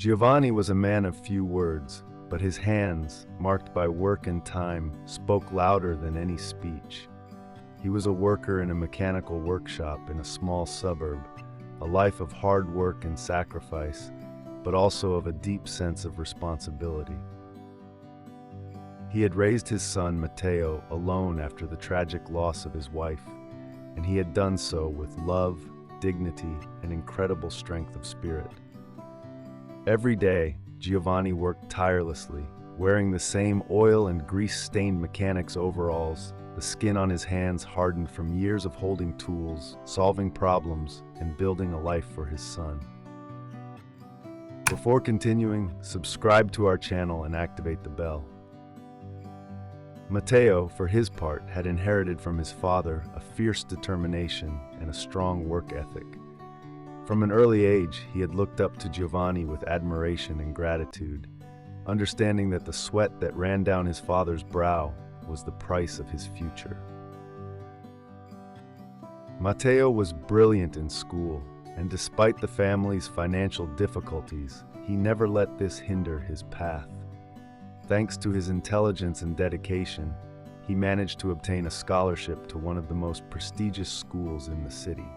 Giovanni was a man of few words, but his hands, marked by work and time, spoke louder than any speech. He was a worker in a mechanical workshop in a small suburb, a life of hard work and sacrifice, but also of a deep sense of responsibility. He had raised his son, Matteo, alone after the tragic loss of his wife, and he had done so with love, dignity, and incredible strength of spirit. Every day, Giovanni worked tirelessly, wearing the same oil and grease-stained mechanic's overalls, the skin on his hands hardened from years of holding tools, solving problems, and building a life for his son. Before continuing, subscribe to our channel and activate the bell. Matteo, for his part, had inherited from his father a fierce determination and a strong work ethic. From an early age, he had looked up to Giovanni with admiration and gratitude, understanding that the sweat that ran down his father's brow was the price of his future. Matteo was brilliant in school, and despite the family's financial difficulties, he never let this hinder his path. Thanks to his intelligence and dedication, he managed to obtain a scholarship to one of the most prestigious schools in the city.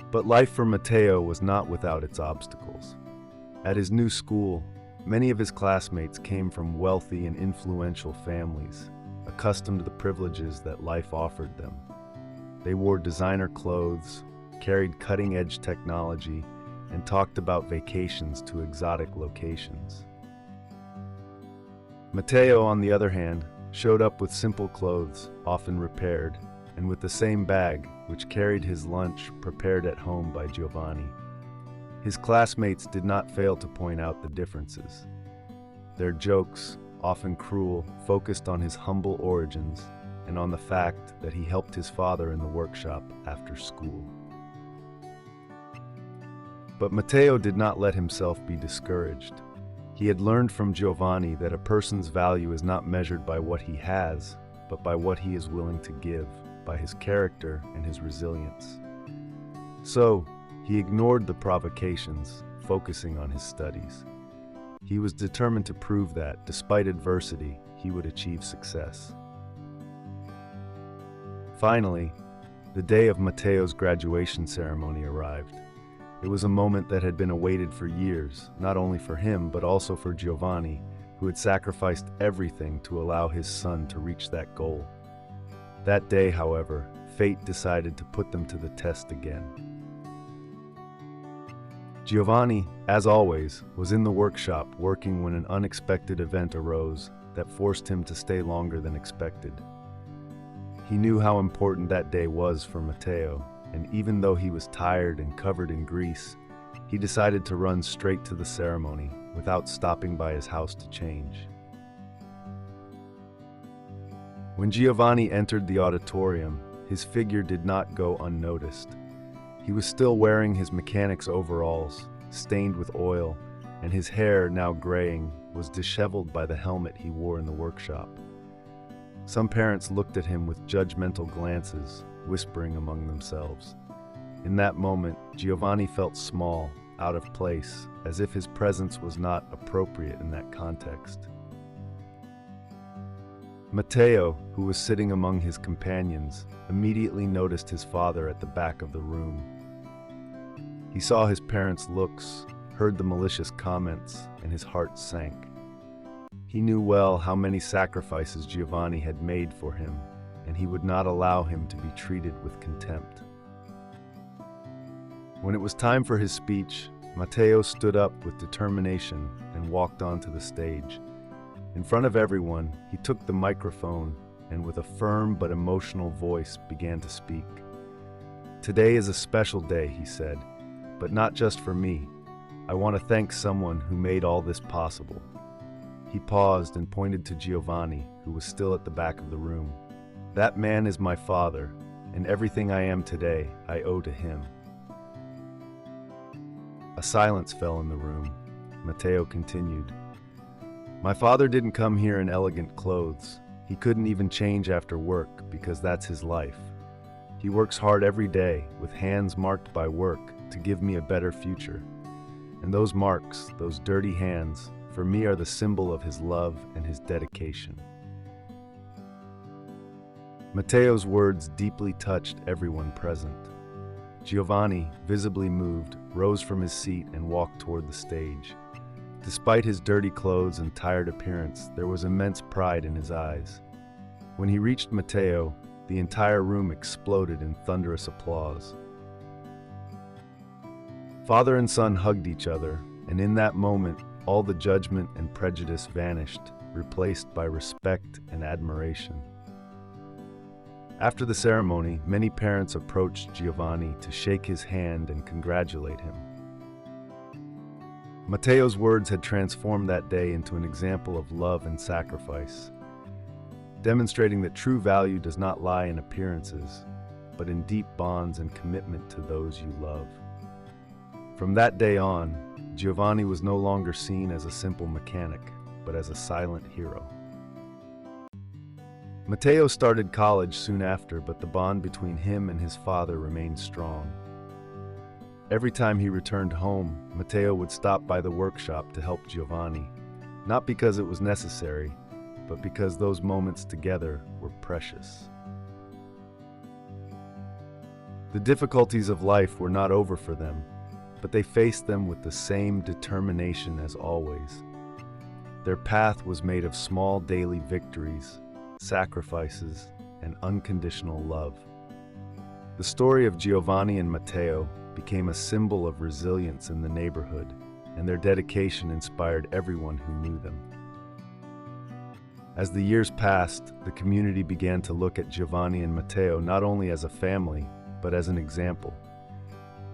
But life for Matteo was not without its obstacles. At his new school, many of his classmates came from wealthy and influential families, accustomed to the privileges that life offered them. They wore designer clothes, carried cutting-edge technology, and talked about vacations to exotic locations. Matteo, on the other hand, showed up with simple clothes, often repaired, and with the same bag, which carried his lunch prepared at home by Giovanni. His classmates did not fail to point out the differences. Their jokes, often cruel, focused on his humble origins and on the fact that he helped his father in the workshop after school. But Matteo did not let himself be discouraged. He had learned from Giovanni that a person's value is not measured by what he has, but by what he is willing to give, by his character and his resilience. So, he ignored the provocations, focusing on his studies. He was determined to prove that, despite adversity, he would achieve success. Finally, the day of Matteo's graduation ceremony arrived. It was a moment that had been awaited for years, not only for him, but also for Giovanni, who had sacrificed everything to allow his son to reach that goal. That day, however, fate decided to put them to the test again. Giovanni, as always, was in the workshop working when an unexpected event arose that forced him to stay longer than expected. He knew how important that day was for Matteo, and even though he was tired and covered in grease, he decided to run straight to the ceremony without stopping by his house to change. When Giovanni entered the auditorium, his figure did not go unnoticed. He was still wearing his mechanic's overalls, stained with oil, and his hair, now graying, was disheveled by the helmet he wore in the workshop. Some parents looked at him with judgmental glances, whispering among themselves. In that moment, Giovanni felt small, out of place, as if his presence was not appropriate in that context. Matteo, who was sitting among his companions, immediately noticed his father at the back of the room. He saw his parents' looks, heard the malicious comments, and his heart sank. He knew well how many sacrifices Giovanni had made for him, and he would not allow him to be treated with contempt. When it was time for his speech, Matteo stood up with determination and walked onto the stage. In front of everyone, he took the microphone and with a firm but emotional voice began to speak. "Today is a special day," he said, "but not just for me. I want to thank someone who made all this possible." He paused and pointed to Giovanni, who was still at the back of the room. "That man is my father, and everything I am today I owe to him." A silence fell in the room. Matteo continued, "My father didn't come here in elegant clothes. He couldn't even change after work because that's his life. He works hard every day with hands marked by work to give me a better future. And those marks, those dirty hands, for me are the symbol of his love and his dedication. Matteo's words deeply touched everyone present. Giovanni, visibly moved, rose from his seat and walked toward the stage. Despite his dirty clothes and tired appearance, there was immense pride in his eyes. When he reached Matteo, the entire room exploded in thunderous applause. Father and son hugged each other, and in that moment, all the judgment and prejudice vanished, replaced by respect and admiration. After the ceremony, many parents approached Giovanni to shake his hand and congratulate him. Matteo's words had transformed that day into an example of love and sacrifice, demonstrating that true value does not lie in appearances, but in deep bonds and commitment to those you love. From that day on, Giovanni was no longer seen as a simple mechanic, but as a silent hero. Matteo started college soon after, but the bond between him and his father remained strong. Every time he returned home, Matteo would stop by the workshop to help Giovanni, not because it was necessary, but because those moments together were precious. The difficulties of life were not over for them, but they faced them with the same determination as always. Their path was made of small daily victories, sacrifices, and unconditional love. The story of Giovanni and Matteo became a symbol of resilience in the neighborhood, and their dedication inspired everyone who knew them. As the years passed, the community began to look at Giovanni and Matteo not only as a family, but as an example.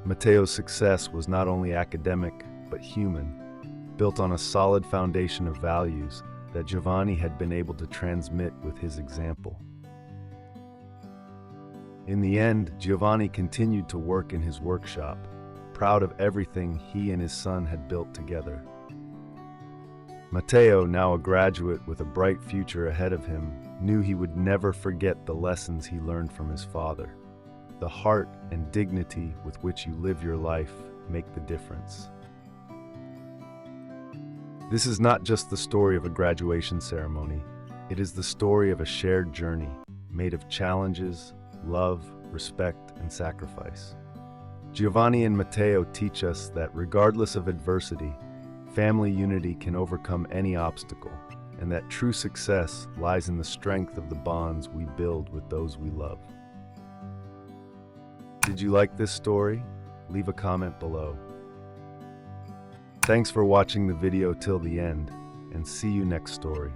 Matteo's success was not only academic, but human, built on a solid foundation of values that Giovanni had been able to transmit with his example. In the end, Giovanni continued to work in his workshop, proud of everything he and his son had built together. Matteo, now a graduate with a bright future ahead of him, knew he would never forget the lessons he learned from his father. The heart and dignity with which you live your life make the difference. This is not just the story of a graduation ceremony. It is the story of a shared journey, made of challenges, love, respect, and sacrifice. Giovanni and Matteo teach us that regardless of adversity, family unity can overcome any obstacle, and that true success lies in the strength of the bonds we build with those we love. Did you like this story? Leave a comment below. Thanks for watching the video till the end, and see you next story.